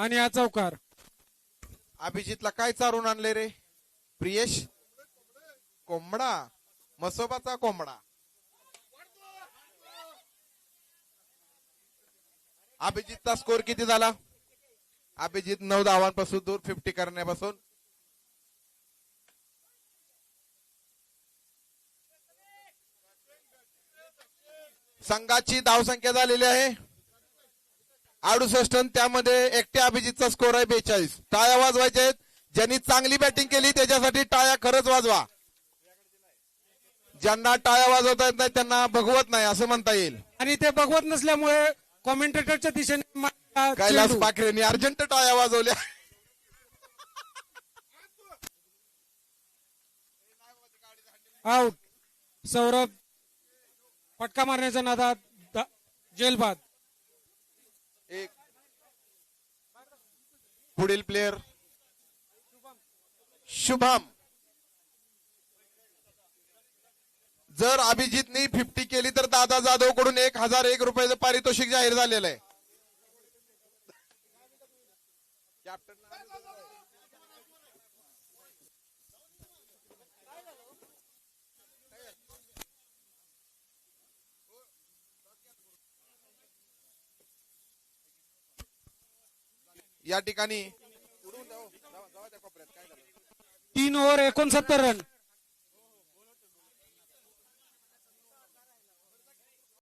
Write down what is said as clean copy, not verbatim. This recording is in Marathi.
आणि हा चौकार. अभिजितला काय चारून आणले रे प्रियेश? कोंबडा, मसोबाचा कोंबडा. अभिजितचा स्कोर किती झाला? अभिजित 9 धावांपासून दूर, 50 करण्यापासून. संघाची धावसंख्या झालेली आहे 68. त्यामध्ये एकट्या अभिजितचा स्कोर आहे 42. टाळ्या वाजवायच्या आहेत. ज्यांनी चांगली बॅटिंग केली त्याच्यासाठी टाळ्या खरंच वाजवा. ज्यांना टाळ्या वाजवता येत नाही त्यांना भगवत नाही असं म्हणता येईल. आणि ते बघवत नसल्यामुळे कॉमेंटेटरच्या दिशेने कैलास पाखरेंनी अर्जंट टाळ्या वाजवल्या. आउट. सौरभ फटका मारण्याच्या नादात जेलबाद. एक पुढील प्लेयर शुभम. जर अभिजितनी 50 केली तर दादा जाधव कडून 1001 रुपयाचं पारितोषिक जाहीर झालेलं आहे. या ठिकाणी 3 ओव्हर 69 रन.